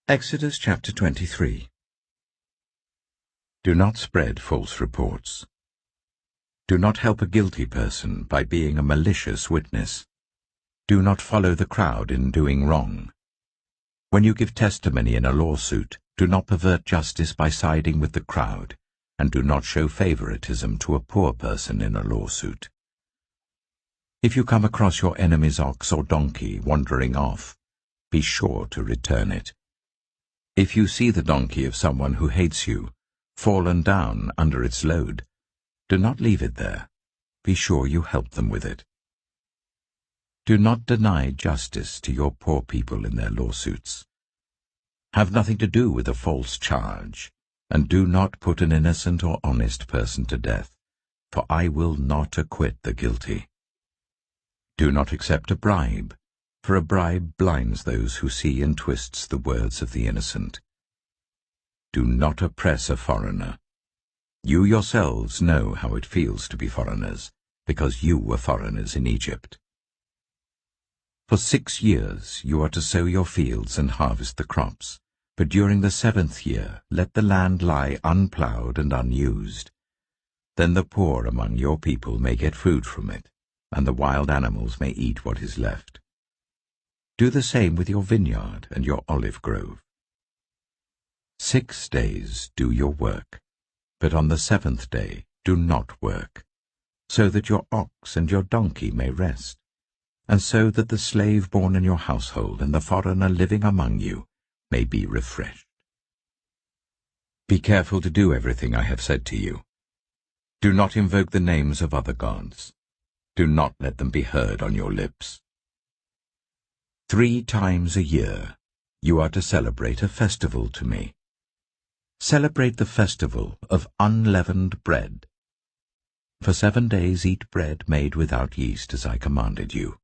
Exodus chapter 23. Do not spread false reports. Do not help a guilty person by being a malicious witness. Do not follow the crowd in doing wrong. When you give testimony in a lawsuit, do not pervert justice by siding with the crowd, and do not show favoritism to a poor person in a lawsuit. If you come across your enemy's ox or donkey wandering off, be sure to return it. If you see the donkey of someone who hates you, fallen down under its load, do not leave it there. Be sure you help them with it. Do not deny justice to your poor people in their lawsuits. Have nothing to do with a false charge, and do not put an innocent or honest person to death, for I will not acquit the guilty. Do not accept a bribe, for a bribe blinds those who see and twists the words of the innocent. Do not oppress a foreigner. You yourselves know how it feels to be foreigners, because you were foreigners in Egypt. For 6 years you are to sow your fields and harvest the crops, but during the 7th year let the land lie unplowed and unused. Then the poor among your people may get food from it, and the wild animals may eat what is left. Do the same with your vineyard and your olive grove. 6 days do your work, but on the 7th day do not work, so that your ox and your donkey may rest, and so that the slave born in your household and the foreigner living among you may be refreshed. Be careful to do everything I have said to you. Do not invoke the names of other gods. Do not let them be heard on your lips. 3 times a year you are to celebrate a festival to me. Celebrate the festival of unleavened bread. For 7 days eat bread made without yeast, as I commanded you.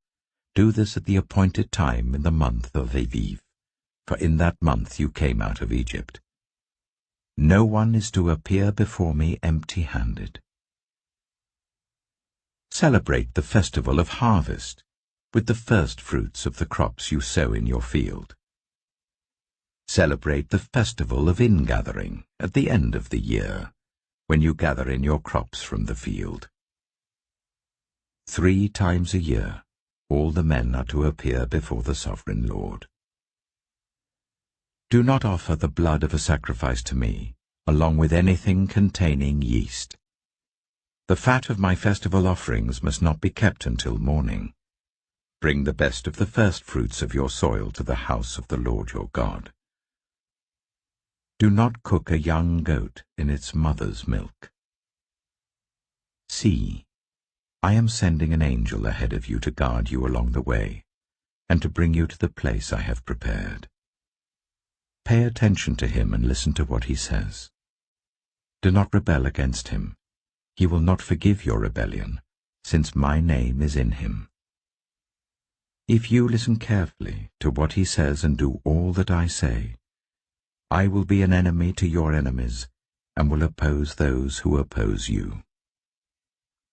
Do this at the appointed time in the month of Aviv, for in that month you came out of Egypt. No one is to appear before me empty-handed. Celebrate the festival of harvest with the first fruits of the crops you sow in your field. Celebrate the festival of ingathering at the end of the year, when you gather in your crops from the field. 3 times a year all the men are to appear before the sovereign Lord. Do not offer the blood of a sacrifice to me, along with anything containing yeast. The fat of my festival offerings must not be kept until morning. Bring the best of the first fruits of your soil to the house of the Lord your God. Do not cook a young goat in its mother's milk. See, I am sending an angel ahead of you to guard you along the way, and to bring you to the place I have prepared. Pay attention to him and listen to what he says. Do not rebel against him. He will not forgive your rebellion, since my name is in him. If you listen carefully to what he says and do all that I say, I will be an enemy to your enemies and will oppose those who oppose you.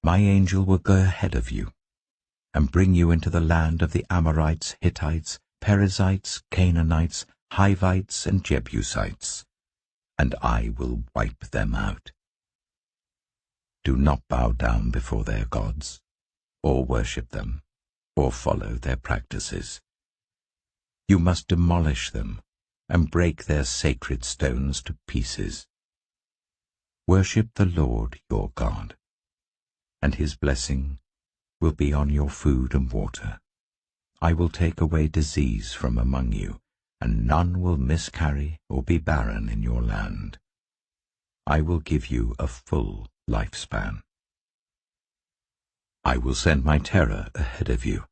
My angel will go ahead of you and bring you into the land of the Amorites, Hittites, Perizzites, Canaanites, Hivites, and Jebusites, and I will wipe them out. Do not bow down before their gods, or worship them, or follow their practices. You must demolish them and break their sacred stones to pieces. Worship the Lord your God, and his blessing will be on your food and water. I will take away disease from among you, and none will miscarry or be barren in your land. I will give you a full lifespan. I will send my terror ahead of you,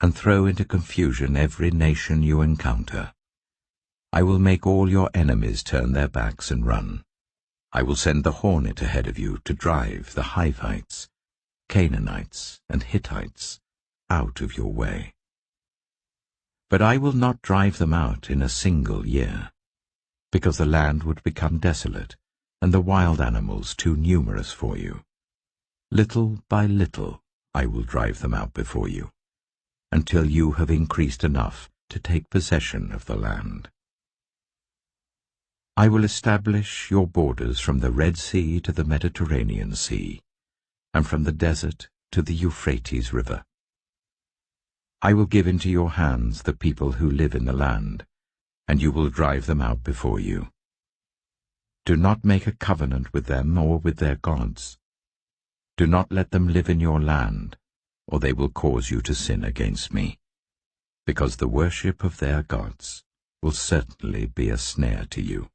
and throw into confusion every nation you encounter. I will make all your enemies turn their backs and run. I will send the hornet ahead of you to drive the Hivites, Canaanites, and Hittites out of your way. But I will not drive them out in a single year, because the land would become desolate and the wild animals too numerous for you. Little by little I will drive them out before you, until you have increased enough to take possession of the land. I will establish your borders from the Red Sea to the Mediterranean Sea, and from the desert to the Euphrates River. I will give into your hands the people who live in the land, and you will drive them out before you. Do not make a covenant with them or with their gods. Do not let them live in your land, or they will cause you to sin against me, because the worship of their gods will certainly be a snare to you.